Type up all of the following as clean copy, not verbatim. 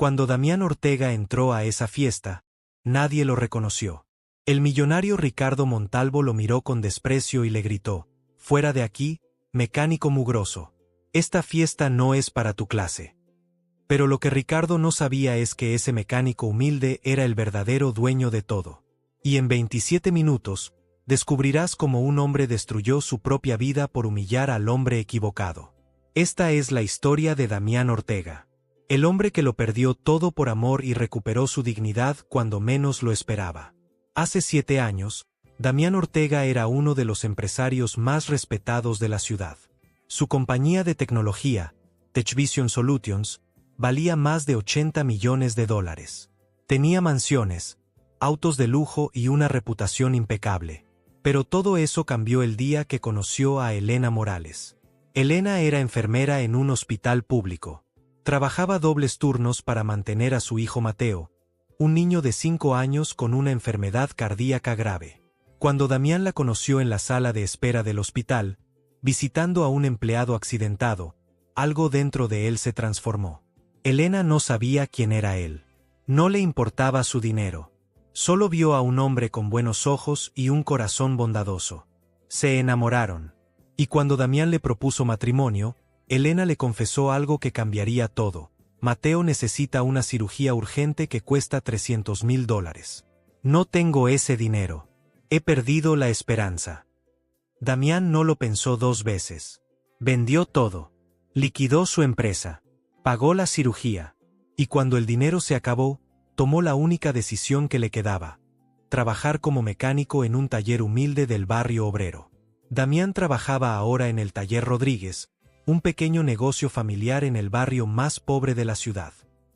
Cuando Damián Ortega entró a esa fiesta, nadie lo reconoció. El millonario Ricardo Montalvo lo miró con desprecio y le gritó: «Fuera de aquí, mecánico mugroso. Esta fiesta no es para tu clase». Pero lo que Ricardo no sabía es que ese mecánico humilde era el verdadero dueño de todo. Y en 27 minutos, descubrirás cómo un hombre destruyó su propia vida por humillar al hombre equivocado. Esta es la historia de Damián Ortega. El hombre que lo perdió todo por amor y recuperó su dignidad cuando menos lo esperaba. Hace 7 años, Damián Ortega era uno de los empresarios más respetados de la ciudad. Su compañía de tecnología, TechVision Solutions, valía más de $80 millones. Tenía mansiones, autos de lujo y una reputación impecable. Pero todo eso cambió el día que conoció a Elena Morales. Elena era enfermera en un hospital público. Trabajaba dobles turnos para mantener a su hijo Mateo, un niño de 5 años con una enfermedad cardíaca grave. Cuando Damián la conoció en la sala de espera del hospital, visitando a un empleado accidentado, algo dentro de él se transformó. Elena no sabía quién era él. No le importaba su dinero. Solo vio a un hombre con buenos ojos y un corazón bondadoso. Se enamoraron. Y cuando Damián le propuso matrimonio, Elena le confesó algo que cambiaría todo. Mateo necesita una cirugía urgente que cuesta $300,000. No tengo ese dinero. He perdido la esperanza. Damián no lo pensó 2 veces. Vendió todo. Liquidó su empresa. Pagó la cirugía. Y cuando el dinero se acabó, tomó la única decisión que le quedaba: trabajar como mecánico en un taller humilde del barrio obrero. Damián trabajaba ahora en el Taller Rodríguez, un pequeño negocio familiar en el barrio más pobre de la ciudad.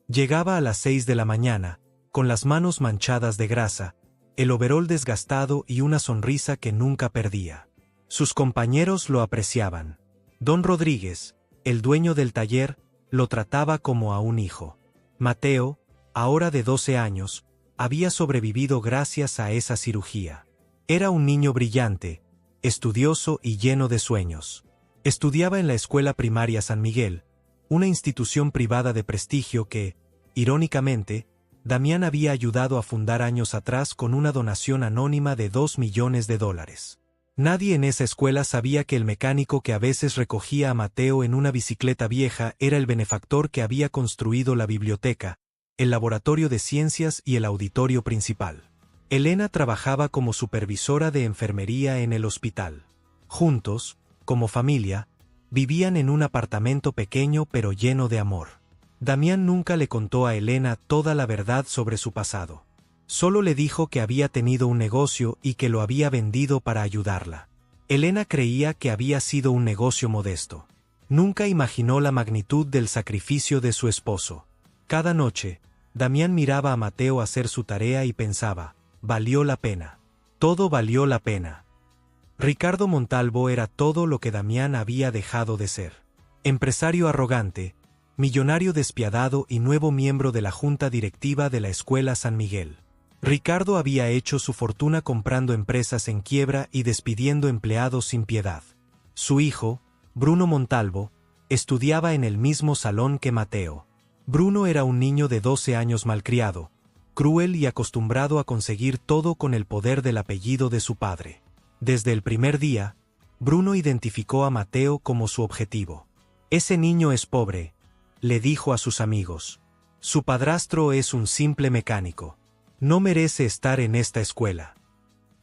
Llegaba a las 6 de la mañana, con las manos manchadas de grasa, el overol desgastado y una sonrisa que nunca perdía. Sus compañeros lo apreciaban. Don Rodríguez, el dueño del taller, lo trataba como a un hijo. Mateo, ahora de 12 años, había sobrevivido gracias a esa cirugía. Era un niño brillante, estudioso y lleno de sueños. Estudiaba en la escuela primaria San Miguel, una institución privada de prestigio que, irónicamente, Damián había ayudado a fundar años atrás con una donación anónima de $2 millones. Nadie en esa escuela sabía que el mecánico que a veces recogía a Mateo en una bicicleta vieja era el benefactor que había construido la biblioteca, el laboratorio de ciencias y el auditorio principal. Elena trabajaba como supervisora de enfermería en el hospital. Juntos, como familia, vivían en un apartamento pequeño pero lleno de amor. Damián nunca le contó a Elena toda la verdad sobre su pasado. Solo le dijo que había tenido un negocio y que lo había vendido para ayudarla. Elena creía que había sido un negocio modesto. Nunca imaginó la magnitud del sacrificio de su esposo. Cada noche, Damián miraba a Mateo hacer su tarea y pensaba: valió la pena. Todo valió la pena. Ricardo Montalvo era todo lo que Damián había dejado de ser. Empresario arrogante, millonario despiadado y nuevo miembro de la junta directiva de la Escuela San Miguel. Ricardo había hecho su fortuna comprando empresas en quiebra y despidiendo empleados sin piedad. Su hijo, Bruno Montalvo, estudiaba en el mismo salón que Mateo. Bruno era un niño de 12 años malcriado, cruel y acostumbrado a conseguir todo con el poder del apellido de su padre. Desde el primer día, Bruno identificó a Mateo como su objetivo. «Ese niño es pobre», le dijo a sus amigos. «Su padrastro es un simple mecánico. No merece estar en esta escuela».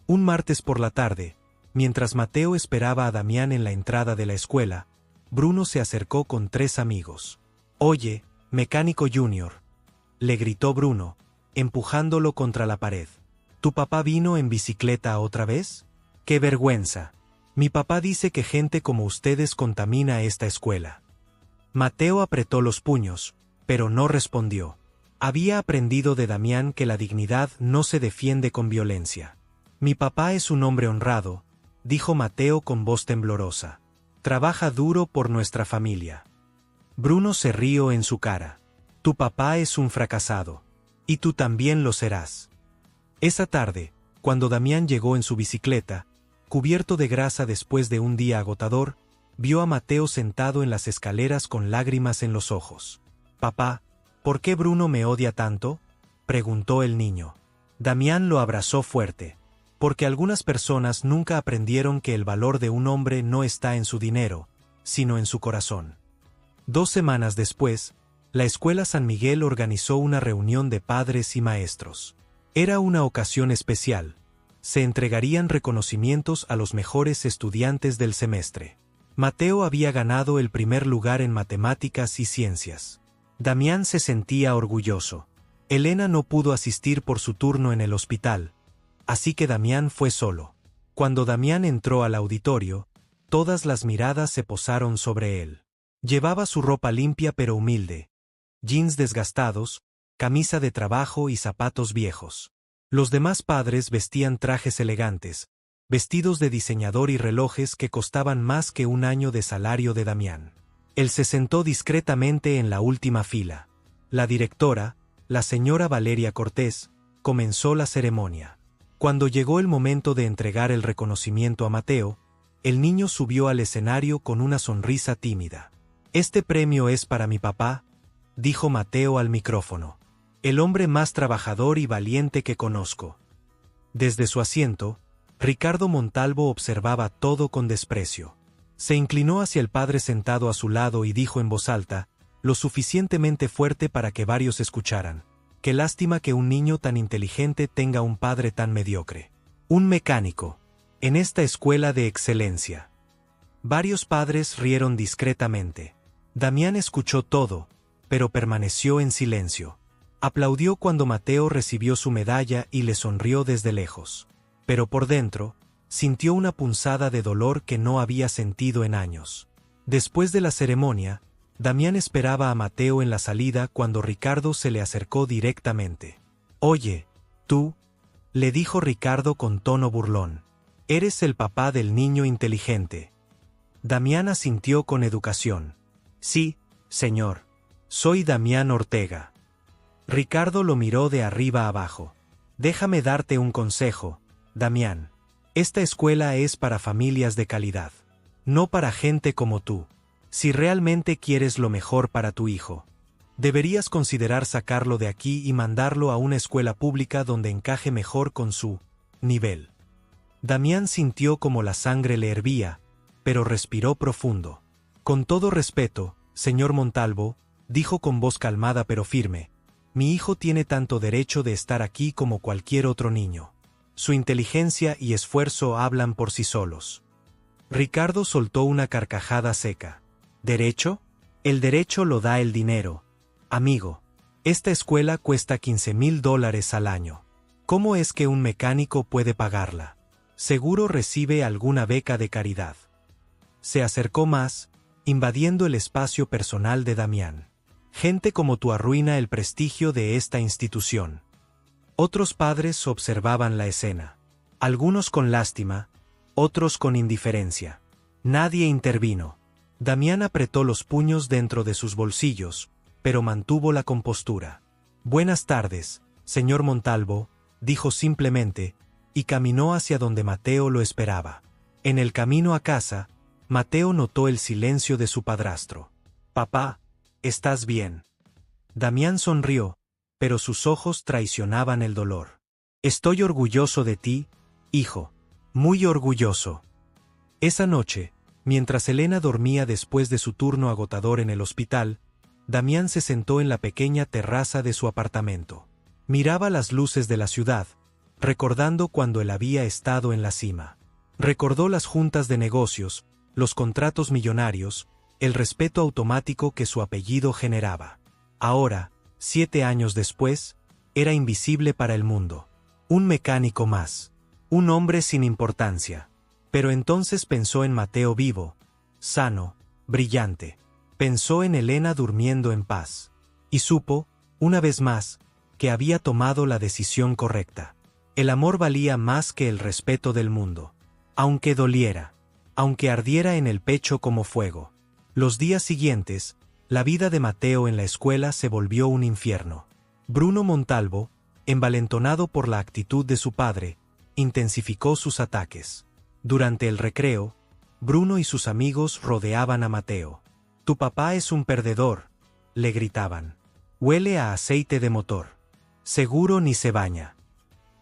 Un martes por la tarde, mientras Mateo esperaba a Damián en la entrada de la escuela, Bruno se acercó con 3 amigos. «Oye, mecánico junior», le gritó Bruno, empujándolo contra la pared. «¿Tu papá vino en bicicleta otra vez? ¡Qué vergüenza! Mi papá dice que gente como ustedes contamina esta escuela». Mateo apretó los puños, pero no respondió. Había aprendido de Damián que la dignidad no se defiende con violencia. «Mi papá es un hombre honrado», dijo Mateo con voz temblorosa. «Trabaja duro por nuestra familia». Bruno se rió en su cara. «Tu papá es un fracasado. Y tú también lo serás». Esa tarde, cuando Damián llegó en su bicicleta, cubierto de grasa después de un día agotador, vio a Mateo sentado en las escaleras con lágrimas en los ojos. «Papá, ¿Por qué Bruno me odia tanto?, preguntó el niño. Damián lo abrazó fuerte. Porque algunas personas nunca aprendieron que el valor de un hombre no está en su dinero, sino en su corazón. 2 semanas después, la Escuela San Miguel organizó una reunión de padres y maestros. Era una ocasión especial. Se entregarían reconocimientos a los mejores estudiantes del semestre. Mateo había ganado el primer lugar en matemáticas y ciencias. Damián se sentía orgulloso. Elena no pudo asistir por su turno en el hospital, así que Damián fue solo. Cuando Damián entró al auditorio, todas las miradas se posaron sobre él. Llevaba su ropa limpia pero humilde, jeans desgastados, camisa de trabajo y zapatos viejos. Los demás padres vestían trajes elegantes, vestidos de diseñador y relojes que costaban más que un año de salario de Damián. Él se sentó discretamente en la última fila. La directora, la señora Valeria Cortés, comenzó la ceremonia. Cuando llegó el momento de entregar el reconocimiento a Mateo, el niño subió al escenario con una sonrisa tímida. «Este premio es para mi papá», dijo Mateo al micrófono. «El hombre más trabajador y valiente que conozco». Desde su asiento, Ricardo Montalvo observaba todo con desprecio. Se inclinó hacia el padre sentado a su lado y dijo en voz alta, lo suficientemente fuerte para que varios escucharan: «Qué lástima que un niño tan inteligente tenga un padre tan mediocre. Un mecánico, en esta escuela de excelencia». Varios padres rieron discretamente. Damián escuchó todo, pero permaneció en silencio. Aplaudió cuando Mateo recibió su medalla y le sonrió desde lejos. Pero por dentro, sintió una punzada de dolor que no había sentido en años. Después de la ceremonia, Damián esperaba a Mateo en la salida cuando Ricardo se le acercó directamente. «Oye, tú», le dijo Ricardo con tono burlón, «eres el papá del niño inteligente». Damián asintió con educación. «Sí, señor. Soy Damián Ortega». Ricardo lo miró de arriba abajo. «Déjame darte un consejo, Damián. Esta escuela es para familias de calidad, no para gente como tú. Si realmente quieres lo mejor para tu hijo, deberías considerar sacarlo de aquí y mandarlo a una escuela pública donde encaje mejor con su nivel». Damián sintió como la sangre le hervía, pero respiró profundo. «Con todo respeto, señor Montalvo», dijo con voz calmada pero firme, «mi hijo tiene tanto derecho de estar aquí como cualquier otro niño. Su inteligencia y esfuerzo hablan por sí solos». Ricardo soltó una carcajada seca. «¿Derecho? El derecho lo da el dinero. Amigo, esta escuela cuesta $15,000 al año. ¿Cómo es que un mecánico puede pagarla? Seguro recibe alguna beca de caridad». Se acercó más, invadiendo el espacio personal de Damián. «Gente como tú arruina el prestigio de esta institución». Otros padres observaban la escena. Algunos con lástima, otros con indiferencia. Nadie intervino. Damián apretó los puños dentro de sus bolsillos, pero mantuvo la compostura. «Buenas tardes, señor Montalvo», dijo simplemente, y caminó hacia donde Mateo lo esperaba. En el camino a casa, Mateo notó el silencio de su padrastro. «Papá, ¿estás bien?». Damián sonrió, pero sus ojos traicionaban el dolor. «Estoy orgulloso de ti, hijo. Muy orgulloso». Esa noche, mientras Elena dormía después de su turno agotador en el hospital, Damián se sentó en la pequeña terraza de su apartamento. Miraba las luces de la ciudad, recordando cuando él había estado en la cima. Recordó las juntas de negocios, los contratos millonarios, el respeto automático que su apellido generaba. Ahora, 7 años después, era invisible para el mundo. Un mecánico más. Un hombre sin importancia. Pero entonces pensó en Mateo vivo, sano, brillante. Pensó en Elena durmiendo en paz. Y supo, una vez más, que había tomado la decisión correcta. El amor valía más que el respeto del mundo. Aunque doliera. Aunque ardiera en el pecho como fuego. Los días siguientes, la vida de Mateo en la escuela se volvió un infierno. Bruno Montalvo, envalentonado por la actitud de su padre, intensificó sus ataques. Durante el recreo, Bruno y sus amigos rodeaban a Mateo. «Tu papá es un perdedor», le gritaban. Huele a aceite de motor. Seguro ni se baña.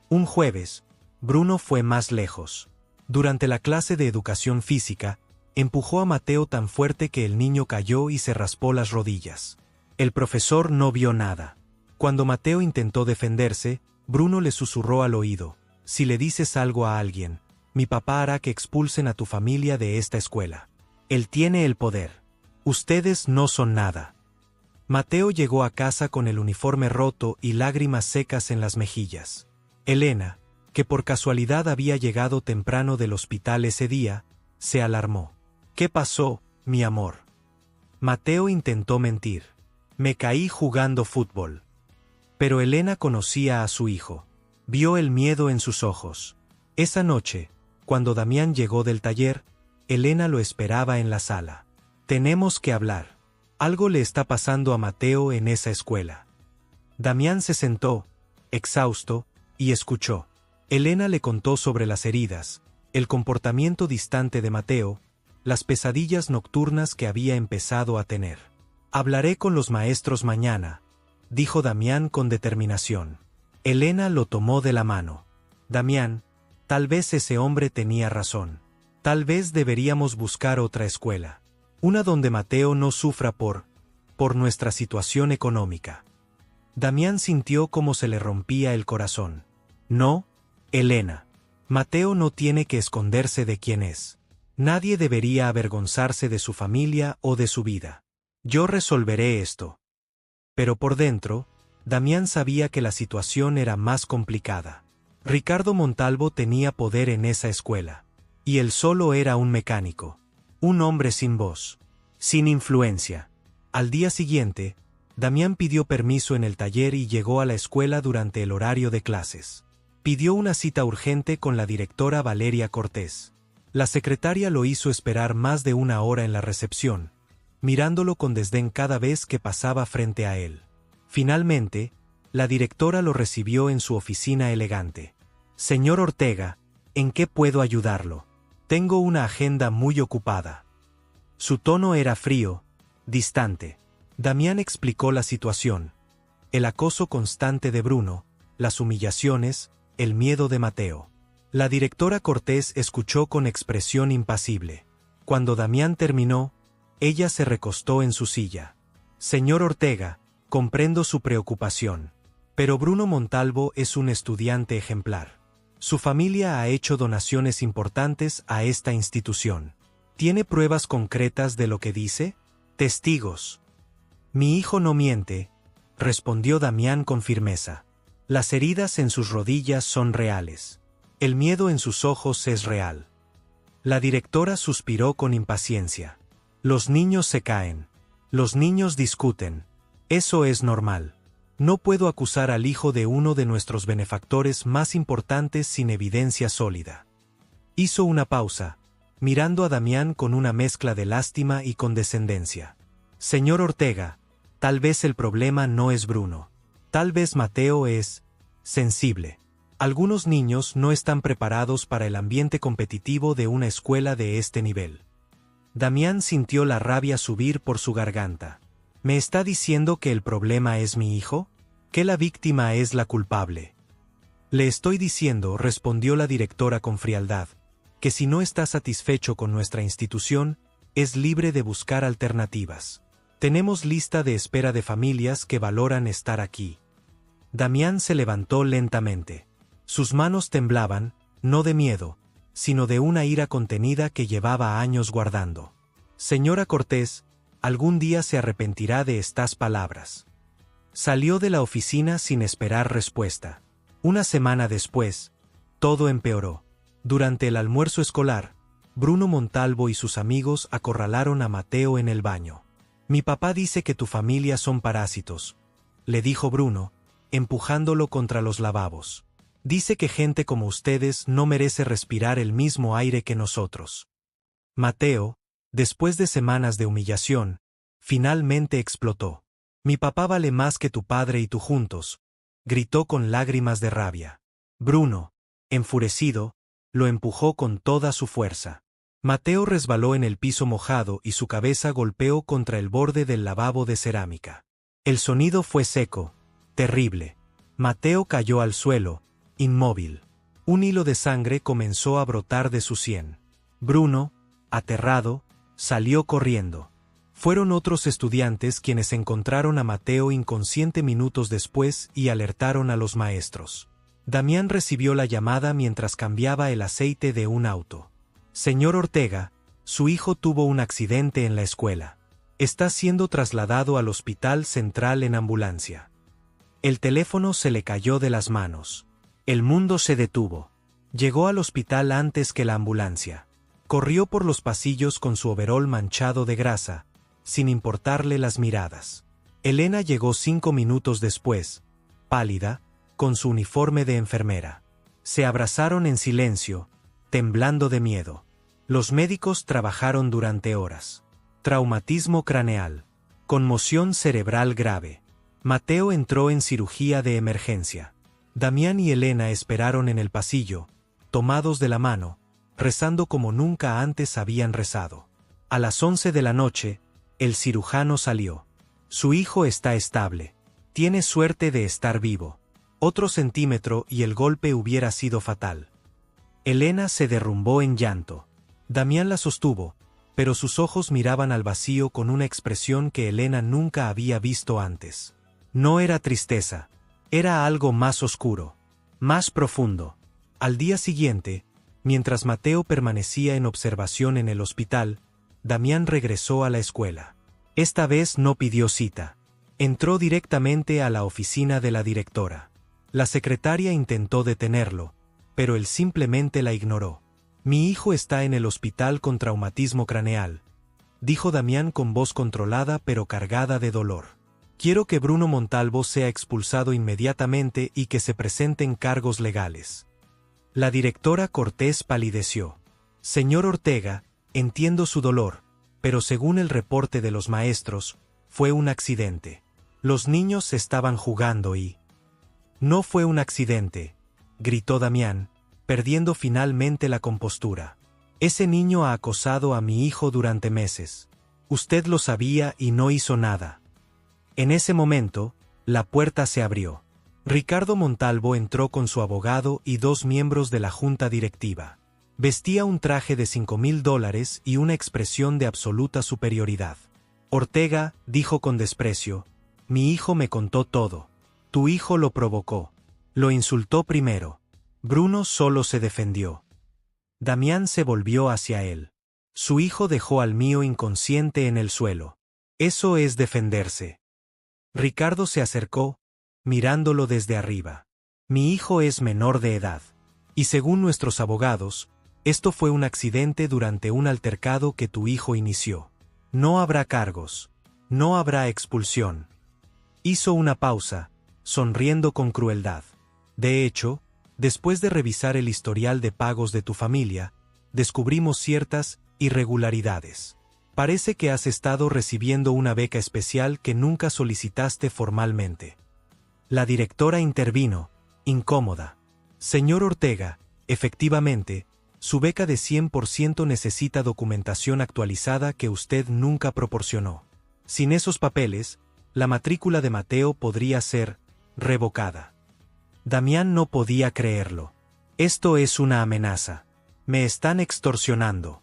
Un jueves, Bruno fue más lejos. Durante la clase de educación física, empujó a Mateo tan fuerte que el niño cayó y se raspó las rodillas. El profesor no vio nada. Cuando Mateo intentó defenderse, Bruno le susurró al oído: si le dices algo a alguien, mi papá hará que expulsen a tu familia de esta escuela. Él tiene el poder. Ustedes no son nada. Mateo llegó a casa con el uniforme roto y lágrimas secas en las mejillas. Elena, que por casualidad había llegado temprano del hospital ese día, se alarmó. ¿Qué pasó, mi amor? Mateo intentó mentir. Me caí jugando fútbol. Pero Elena conocía a su hijo. Vio el miedo en sus ojos. Esa noche, cuando Damián llegó del taller, Elena lo esperaba en la sala. Tenemos que hablar. Algo le está pasando a Mateo en esa escuela. Damián se sentó, exhausto, y escuchó. Elena le contó sobre las heridas, el comportamiento distante de Mateo, las pesadillas nocturnas que había empezado a tener. Hablaré con los maestros mañana, dijo Damián con determinación. Elena lo tomó de la mano. Damián, tal vez ese hombre tenía razón. Tal vez deberíamos buscar otra escuela. Una donde Mateo no sufra por nuestra situación económica. Damián sintió cómo se le rompía el corazón. No, Elena. Mateo no tiene que esconderse de quién es. Nadie debería avergonzarse de su familia o de su vida. Yo resolveré esto. Pero por dentro, Damián sabía que la situación era más complicada. Ricardo Montalvo tenía poder en esa escuela. Y él solo era un mecánico. Un hombre sin voz. Sin influencia. Al día siguiente, Damián pidió permiso en el taller y llegó a la escuela durante el horario de clases. Pidió una cita urgente con la directora Valeria Cortés. La secretaria lo hizo esperar más de una hora en la recepción, mirándolo con desdén cada vez que pasaba frente a él. Finalmente, la directora lo recibió en su oficina elegante. Señor Ortega, ¿en qué puedo ayudarlo? Tengo una agenda muy ocupada. Su tono era frío, distante. Damián explicó la situación. El acoso constante de Bruno, las humillaciones, el miedo de Mateo. La directora Cortés escuchó con expresión impasible. Cuando Damián terminó, ella se recostó en su silla. Señor Ortega, comprendo su preocupación. Pero Bruno Montalvo es un estudiante ejemplar. Su familia ha hecho donaciones importantes a esta institución. ¿Tiene pruebas concretas de lo que dice? Testigos. Mi hijo no miente, respondió Damián con firmeza. Las heridas en sus rodillas son reales. El miedo en sus ojos es real. La directora suspiró con impaciencia. Los niños se caen. Los niños discuten. Eso es normal. No puedo acusar al hijo de uno de nuestros benefactores más importantes sin evidencia sólida. Hizo una pausa, mirando a Damián con una mezcla de lástima y condescendencia. Señor Ortega, tal vez el problema no es Bruno. Tal vez Mateo es sensible. Algunos niños no están preparados para el ambiente competitivo de una escuela de este nivel. Damián sintió la rabia subir por su garganta. ¿Me está diciendo que el problema es mi hijo? ¿Que la víctima es la culpable? Le estoy diciendo, respondió la directora con frialdad, que si no está satisfecho con nuestra institución, es libre de buscar alternativas. Tenemos lista de espera de familias que valoran estar aquí. Damián se levantó lentamente. Sus manos temblaban, no de miedo, sino de una ira contenida que llevaba años guardando. Señora Cortés, algún día se arrepentirá de estas palabras. Salió de la oficina sin esperar respuesta. Una semana después, todo empeoró. Durante el almuerzo escolar, Bruno Montalvo y sus amigos acorralaron a Mateo en el baño. Mi papá dice que tu familia son parásitos, le dijo Bruno, empujándolo contra los lavabos. Dice que gente como ustedes no merece respirar el mismo aire que nosotros. Mateo, después de semanas de humillación, finalmente explotó. Mi papá vale más que tu padre y tú juntos, gritó con lágrimas de rabia. Bruno, enfurecido, lo empujó con toda su fuerza. Mateo resbaló en el piso mojado y su cabeza golpeó contra el borde del lavabo de cerámica. El sonido fue seco, terrible. Mateo cayó al suelo, inmóvil. Un hilo de sangre comenzó a brotar de su sien. Bruno, aterrado, salió corriendo. Fueron otros estudiantes quienes encontraron a Mateo inconsciente minutos después y alertaron a los maestros. Damián recibió la llamada mientras cambiaba el aceite de un auto. Señor Ortega, su hijo tuvo un accidente en la escuela. Está siendo trasladado al hospital central en ambulancia. El teléfono se le cayó de las manos. El mundo se detuvo. Llegó al hospital antes que la ambulancia. Corrió por los pasillos con su overol manchado de grasa, sin importarle las miradas. Elena llegó 5 minutos después, pálida, con su uniforme de enfermera. Se abrazaron en silencio, temblando de miedo. Los médicos trabajaron durante horas. Traumatismo craneal. Conmoción cerebral grave. Mateo entró en cirugía de emergencia. Damián y Elena esperaron en el pasillo, tomados de la mano, rezando como nunca antes habían rezado. A las 11 de la noche, el cirujano salió. Su hijo está estable. Tiene suerte de estar vivo. Otro centímetro y el golpe hubiera sido fatal. Elena se derrumbó en llanto. Damián la sostuvo, pero sus ojos miraban al vacío con una expresión que Elena nunca había visto antes. No era tristeza, era algo más oscuro, más profundo. Al día siguiente, mientras Mateo permanecía en observación en el hospital, Damián regresó a la escuela. Esta vez no pidió cita. Entró directamente a la oficina de la directora. La secretaria intentó detenerlo, pero él simplemente la ignoró. Mi hijo está en el hospital con traumatismo craneal, dijo Damián con voz controlada pero cargada de dolor. Quiero que Bruno Montalvo sea expulsado inmediatamente y que se presenten cargos legales. La directora Cortés palideció. Señor Ortega, entiendo su dolor, pero según el reporte de los maestros, fue un accidente. Los niños estaban jugando y... No fue un accidente, gritó Damián, perdiendo finalmente la compostura. Ese niño ha acosado a mi hijo durante meses. Usted lo sabía y no hizo nada. En ese momento, la puerta se abrió. Ricardo Montalvo entró con su abogado y 2 miembros de la junta directiva. Vestía un traje de $5,000 y una expresión de absoluta superioridad. Ortega, dijo con desprecio, mi hijo me contó todo. Tu hijo lo provocó. Lo insultó primero. Bruno solo se defendió. Damián se volvió hacia él. Su hijo dejó al mío inconsciente en el suelo. Eso es defenderse. Ricardo se acercó, mirándolo desde arriba. Mi hijo es menor de edad. Y según nuestros abogados, esto fue un accidente durante un altercado que tu hijo inició. No habrá cargos. No habrá expulsión. Hizo una pausa, sonriendo con crueldad. De hecho, después de revisar el historial de pagos de tu familia, descubrimos ciertas irregularidades. Parece que has estado recibiendo una beca especial que nunca solicitaste formalmente. La directora intervino, incómoda. Señor Ortega, efectivamente, su beca de 100% necesita documentación actualizada que usted nunca proporcionó. Sin esos papeles, la matrícula de Mateo podría ser revocada. Damián no podía creerlo. Esto es una amenaza. Me están extorsionando.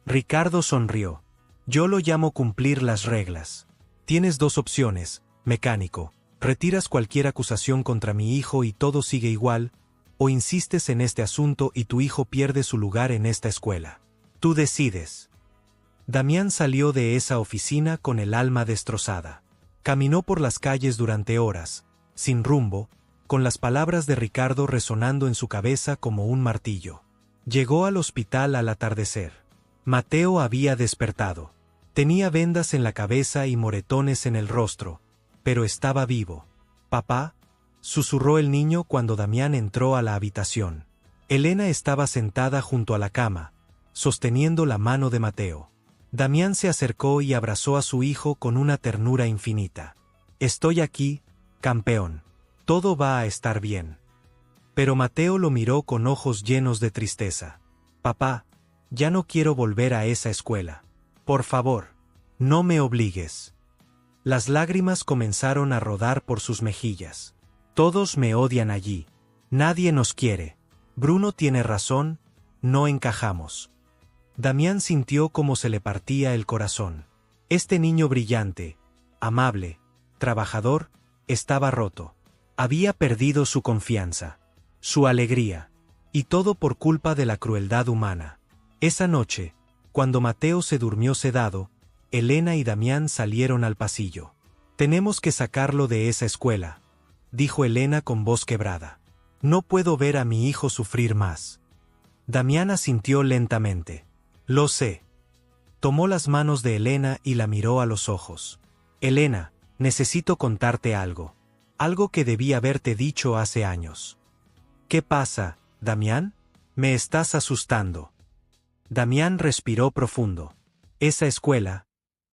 Ricardo sonrió. Yo lo llamo cumplir las reglas. Tienes 2 opciones, mecánico. Retiras cualquier acusación contra mi hijo y todo sigue igual, o insistes en este asunto y tu hijo pierde su lugar en esta escuela. Tú decides. Damián salió de esa oficina con el alma destrozada. Caminó por las calles durante horas, sin rumbo, con las palabras de Ricardo resonando en su cabeza como un martillo. Llegó al hospital al atardecer. Mateo había despertado. Tenía vendas en la cabeza y moretones en el rostro, pero estaba vivo. «Papá», susurró el niño cuando Damián entró a la habitación. Elena estaba sentada junto a la cama, sosteniendo la mano de Mateo. Damián se acercó y abrazó a su hijo con una ternura infinita. «Estoy aquí, campeón. Todo va a estar bien». Pero Mateo lo miró con ojos llenos de tristeza. «Papá, ya no quiero volver a esa escuela. Por favor, no me obligues». Las lágrimas comenzaron a rodar por sus mejillas. Todos me odian allí. Nadie nos quiere. Bruno tiene razón, no encajamos. Damián sintió cómo se le partía el corazón. Este niño brillante, amable, trabajador, estaba roto. Había perdido su confianza, su alegría, y todo por culpa de la crueldad humana. Esa noche, cuando Mateo se durmió sedado, Elena y Damián salieron al pasillo. «Tenemos que sacarlo de esa escuela», dijo Elena con voz quebrada. «No puedo ver a mi hijo sufrir más». Damián asintió lentamente. «Lo sé». Tomó las manos de Elena y la miró a los ojos. «Elena, necesito contarte algo. Algo que debí haberte dicho hace años». «¿Qué pasa, Damián? Me estás asustando». Damián respiró profundo. «Esa escuela,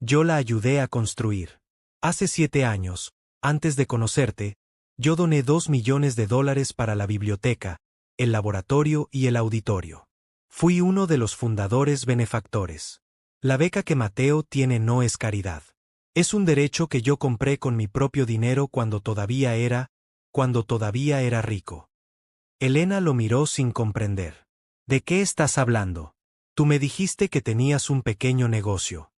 yo la ayudé a construir. Hace 7 años, antes de conocerte, yo doné $2 millones para la biblioteca, el laboratorio y el auditorio. Fui uno de los fundadores benefactores. La beca que Mateo tiene no es caridad. Es un derecho que yo compré con mi propio dinero cuando todavía era rico». Elena lo miró sin comprender. «¿De qué estás hablando? Tú me dijiste que tenías un pequeño negocio».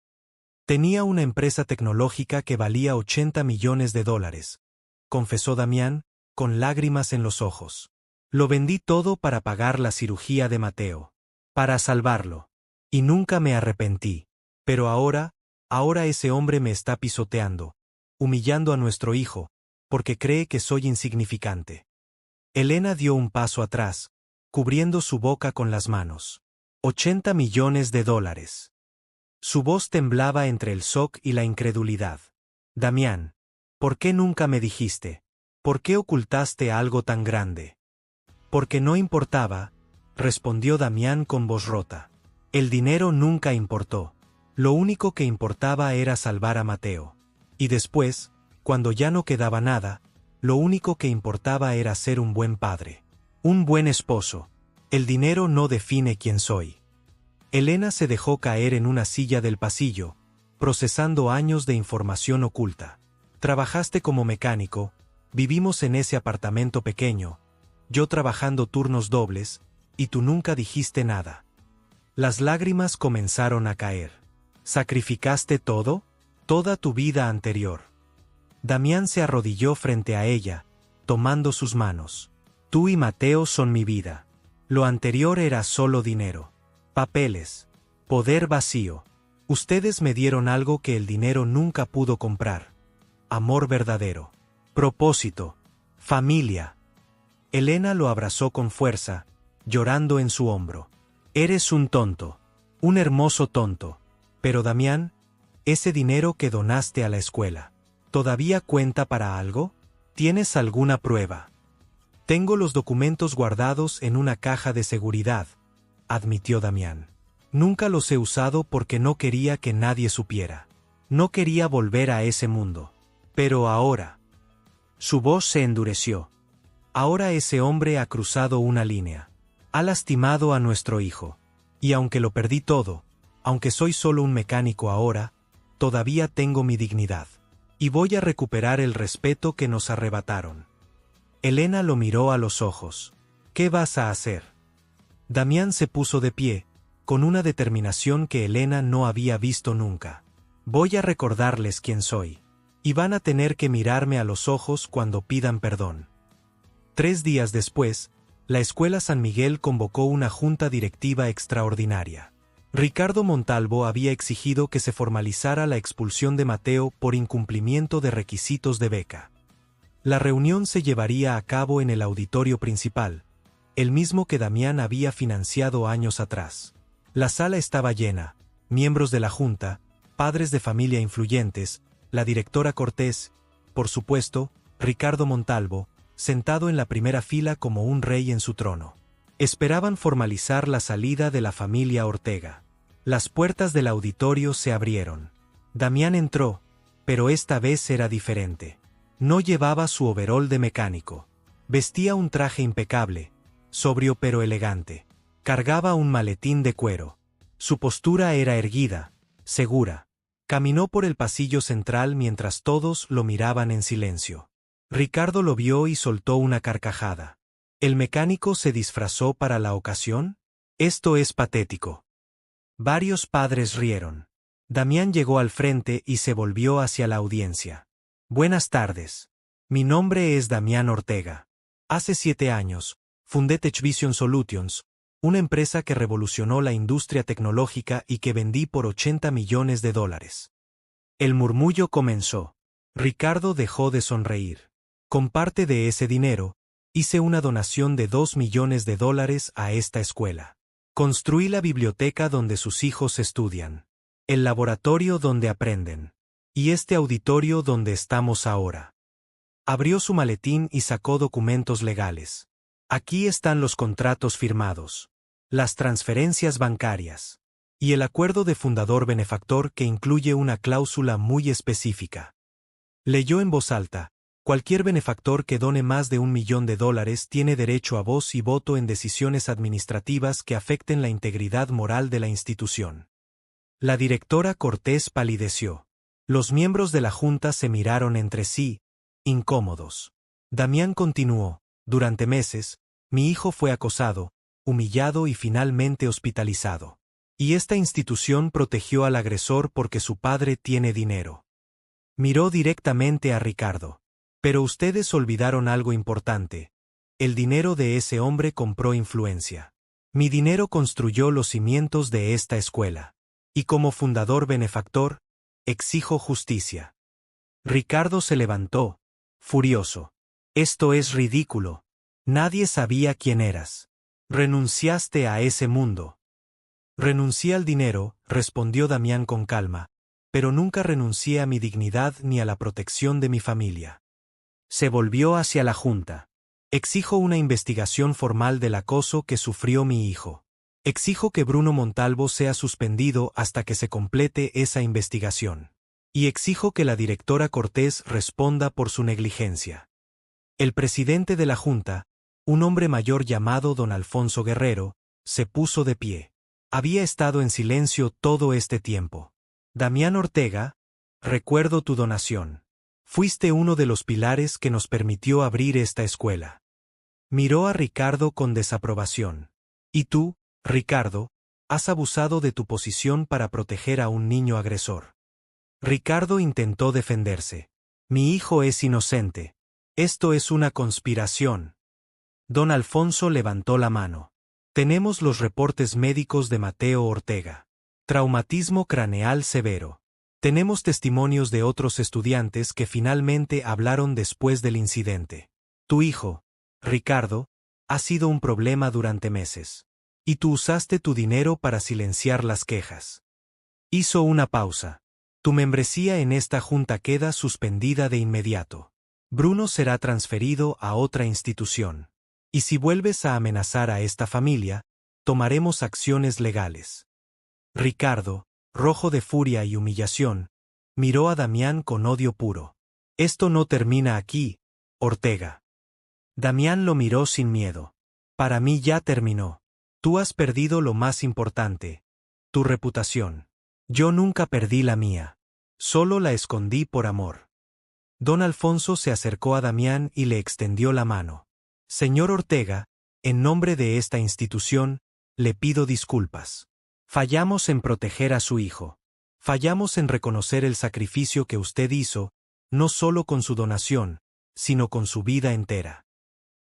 «Tenía una empresa tecnológica que valía $80 millones», confesó Damián, con lágrimas en los ojos. «Lo vendí todo para pagar la cirugía de Mateo. Para salvarlo. Y nunca me arrepentí. Pero ahora ese hombre me está pisoteando, humillando a nuestro hijo, porque cree que soy insignificante». Elena dio un paso atrás, cubriendo su boca con las manos. $80 millones. Su voz temblaba entre el shock y la incredulidad. «Damián, ¿por qué nunca me dijiste? ¿Por qué ocultaste algo tan grande?» «Porque no importaba», respondió Damián con voz rota. «El dinero nunca importó. Lo único que importaba era salvar a Mateo. Y después, cuando ya no quedaba nada, lo único que importaba era ser un buen padre. Un buen esposo. El dinero no define quién soy». Elena se dejó caer en una silla del pasillo, procesando años de información oculta. «Trabajaste como mecánico, vivimos en ese apartamento pequeño, yo trabajando turnos dobles, y tú nunca dijiste nada». Las lágrimas comenzaron a caer. «¿Sacrificaste todo? Toda tu vida anterior». Damián se arrodilló frente a ella, tomando sus manos. «Tú y Mateo son mi vida. Lo anterior era solo dinero. Papeles. Poder vacío. Ustedes me dieron algo que el dinero nunca pudo comprar. Amor verdadero. Propósito. Familia». Elena lo abrazó con fuerza, llorando en su hombro. «Eres un tonto. Un hermoso tonto. Pero Damián, ese dinero que donaste a la escuela, ¿todavía cuenta para algo? ¿Tienes alguna prueba?» «Tengo los documentos guardados en una caja de seguridad», admitió Damián. «Nunca los he usado porque no quería que nadie supiera. No quería volver a ese mundo. Pero ahora». Su voz se endureció. «Ahora ese hombre ha cruzado una línea. Ha lastimado a nuestro hijo. Y aunque lo perdí todo, aunque soy solo un mecánico ahora, todavía tengo mi dignidad. Y voy a recuperar el respeto que nos arrebataron». Elena lo miró a los ojos. «¿Qué vas a hacer?» Damián se puso de pie, con una determinación que Elena no había visto nunca. «Voy a recordarles quién soy. Y van a tener que mirarme a los ojos cuando pidan perdón». 3 días después, la Escuela San Miguel convocó una junta directiva extraordinaria. Ricardo Montalvo había exigido que se formalizara la expulsión de Mateo por incumplimiento de requisitos de beca. La reunión se llevaría a cabo en el auditorio principal, el mismo que Damián había financiado años atrás. La sala estaba llena, miembros de la junta, padres de familia influyentes, la directora Cortés, por supuesto, Ricardo Montalvo, sentado en la primera fila como un rey en su trono. Esperaban formalizar la salida de la familia Ortega. Las puertas del auditorio se abrieron. Damián entró, pero esta vez era diferente. No llevaba su overol de mecánico. Vestía un traje impecable, sobrio pero elegante. Cargaba un maletín de cuero. Su postura era erguida, segura. Caminó por el pasillo central mientras todos lo miraban en silencio. Ricardo lo vio y soltó una carcajada. ¿El mecánico se disfrazó para la ocasión? Esto es patético. Varios padres rieron. Damián llegó al frente y se volvió hacia la audiencia. Buenas tardes. Mi nombre es Damián Ortega. Hace 7 años, fundé TechVision Solutions, una empresa que revolucionó la industria tecnológica y que vendí por $80 millones. El murmullo comenzó. Ricardo dejó de sonreír. Con parte de ese dinero, hice una donación de $2 millones a esta escuela. Construí la biblioteca donde sus hijos estudian. El laboratorio donde aprenden. Y este auditorio donde estamos ahora. Abrió su maletín y sacó documentos legales. Aquí están los contratos firmados. Las transferencias bancarias. Y el acuerdo de fundador-benefactor que incluye una cláusula muy específica. Leyó en voz alta. Cualquier benefactor que done más de $1 millón tiene derecho a voz y voto en decisiones administrativas que afecten la integridad moral de la institución. La directora Cortés palideció. Los miembros de la junta se miraron entre sí, incómodos. Damián continuó. Durante meses, mi hijo fue acosado, humillado y finalmente hospitalizado. Y esta institución protegió al agresor porque su padre tiene dinero. Miró directamente a Ricardo. Pero ustedes olvidaron algo importante. El dinero de ese hombre compró influencia. Mi dinero construyó los cimientos de esta escuela. Y como fundador benefactor, exijo justicia. Ricardo se levantó, furioso. Esto es ridículo. Nadie sabía quién eras. Renunciaste a ese mundo. Renuncié al dinero, respondió Damián con calma, pero nunca renuncié a mi dignidad ni a la protección de mi familia. Se volvió hacia la junta. Exijo una investigación formal del acoso que sufrió mi hijo. Exijo que Bruno Montalvo sea suspendido hasta que se complete esa investigación. Y exijo que la directora Cortés responda por su negligencia. El presidente de la junta, un hombre mayor llamado don Alfonso Guerrero, se puso de pie. Había estado en silencio todo este tiempo. Damián Ortega, recuerdo tu donación. Fuiste uno de los pilares que nos permitió abrir esta escuela. Miró a Ricardo con desaprobación. Y tú, Ricardo, has abusado de tu posición para proteger a un niño agresor. Ricardo intentó defenderse. Mi hijo es inocente. Esto es una conspiración. Don Alfonso levantó la mano. Tenemos los reportes médicos de Mateo Ortega. Traumatismo craneal severo. Tenemos testimonios de otros estudiantes que finalmente hablaron después del incidente. Tu hijo, Ricardo, ha sido un problema durante meses. Y tú usaste tu dinero para silenciar las quejas. Hizo una pausa. Tu membresía en esta junta queda suspendida de inmediato. Bruno será transferido a otra institución. Y si vuelves a amenazar a esta familia, tomaremos acciones legales. Ricardo, rojo de furia y humillación, miró a Damián con odio puro. Esto no termina aquí, Ortega. Damián lo miró sin miedo. Para mí ya terminó. Tú has perdido lo más importante, tu reputación. Yo nunca perdí la mía. Solo la escondí por amor. Don Alfonso se acercó a Damián y le extendió la mano. Señor Ortega, en nombre de esta institución, le pido disculpas. Fallamos en proteger a su hijo. Fallamos en reconocer el sacrificio que usted hizo, no solo con su donación, sino con su vida entera.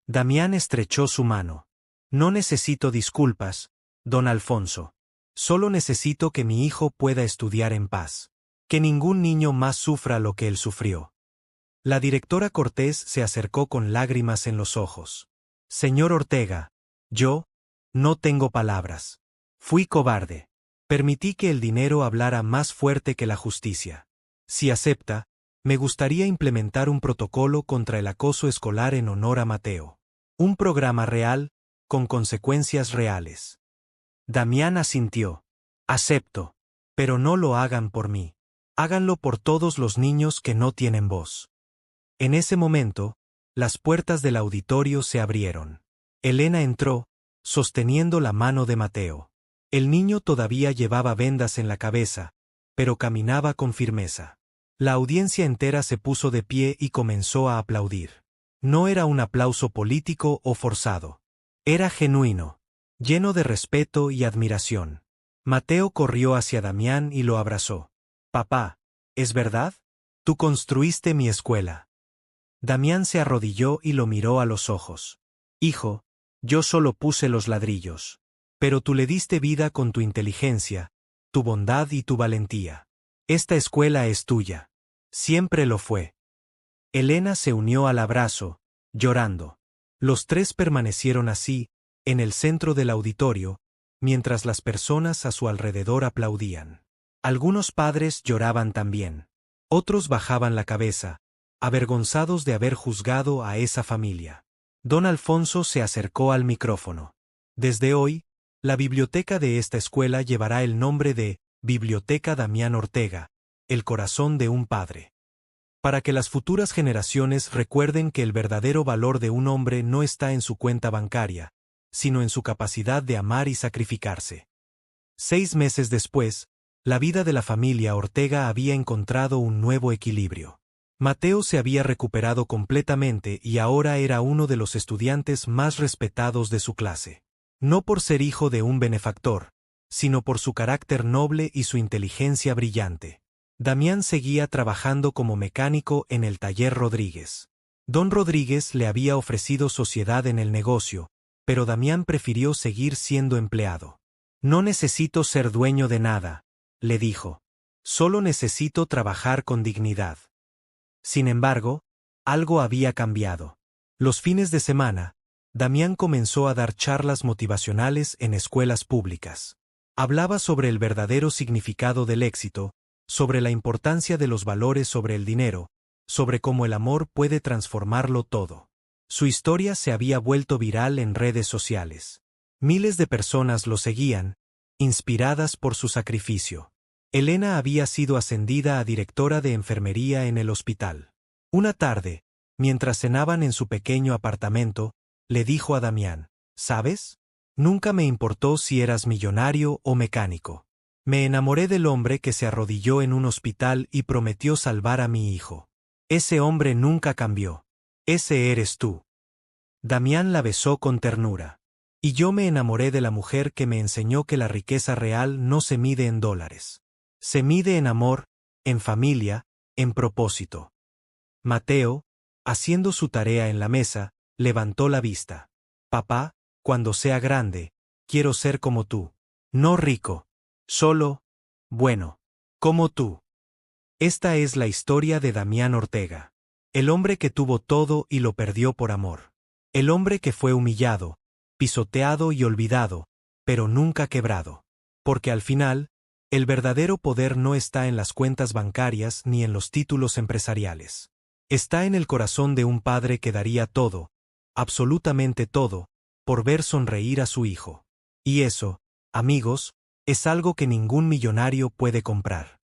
Damián estrechó su mano. No necesito disculpas, don Alfonso. Solo necesito que mi hijo pueda estudiar en paz. Que ningún niño más sufra lo que él sufrió. La directora Cortés se acercó con lágrimas en los ojos. Señor Ortega, yo no tengo palabras. Fui cobarde. Permití que el dinero hablara más fuerte que la justicia. Si acepta, me gustaría implementar un protocolo contra el acoso escolar en honor a Mateo. Un programa real, con consecuencias reales. Damián asintió. Acepto. Pero no lo hagan por mí. Háganlo por todos los niños que no tienen voz. En ese momento, las puertas del auditorio se abrieron. Elena entró, sosteniendo la mano de Mateo. El niño todavía llevaba vendas en la cabeza, pero caminaba con firmeza. La audiencia entera se puso de pie y comenzó a aplaudir. No era un aplauso político o forzado. Era genuino, lleno de respeto y admiración. Mateo corrió hacia Damián y lo abrazó. «Papá, ¿es verdad? Tú construiste mi escuela». Damián se arrodilló y lo miró a los ojos. «Hijo, yo solo puse los ladrillos. Pero tú le diste vida con tu inteligencia, tu bondad y tu valentía. Esta escuela es tuya. Siempre lo fue». Elena se unió al abrazo, llorando. Los tres permanecieron así, en el centro del auditorio, mientras las personas a su alrededor aplaudían. Algunos padres lloraban también. Otros bajaban la cabeza, avergonzados de haber juzgado a esa familia. Don Alfonso se acercó al micrófono. «Desde hoy, la biblioteca de esta escuela llevará el nombre de Biblioteca Damián Ortega, el corazón de un padre. Para que las futuras generaciones recuerden que el verdadero valor de un hombre no está en su cuenta bancaria, sino en su capacidad de amar y sacrificarse». 6 meses después, la vida de la familia Ortega había encontrado un nuevo equilibrio. Mateo se había recuperado completamente y ahora era uno de los estudiantes más respetados de su clase. No por ser hijo de un benefactor, sino por su carácter noble y su inteligencia brillante. Damián seguía trabajando como mecánico en el taller Rodríguez. Don Rodríguez le había ofrecido sociedad en el negocio, pero Damián prefirió seguir siendo empleado. «No necesito ser dueño de nada», le dijo. «Solo necesito trabajar con dignidad». Sin embargo, algo había cambiado. Los fines de semana, Damián comenzó a dar charlas motivacionales en escuelas públicas. Hablaba sobre el verdadero significado del éxito, sobre la importancia de los valores sobre el dinero, sobre cómo el amor puede transformarlo todo. Su historia se había vuelto viral en redes sociales. Miles de personas lo seguían, inspiradas por su sacrificio. Elena había sido ascendida a directora de enfermería en el hospital. Una tarde, mientras cenaban en su pequeño apartamento, le dijo a Damián: «¿Sabes? Nunca me importó si eras millonario o mecánico. Me enamoré del hombre que se arrodilló en un hospital y prometió salvar a mi hijo. Ese hombre nunca cambió. Ese eres tú». Damián la besó con ternura. «Y yo me enamoré de la mujer que me enseñó que la riqueza real no se mide en dólares. Se mide en amor, en familia, en propósito». Mateo, haciendo su tarea en la mesa, levantó la vista. «Papá, cuando sea grande, quiero ser como tú. No rico. Solo, bueno. Como tú». Esta es la historia de Damián Ortega. El hombre que tuvo todo y lo perdió por amor. El hombre que fue humillado, pisoteado y olvidado, pero nunca quebrado. Porque al final, el verdadero poder no está en las cuentas bancarias ni en los títulos empresariales. Está en el corazón de un padre que daría todo, absolutamente todo, por ver sonreír a su hijo. Y eso, amigos, es algo que ningún millonario puede comprar.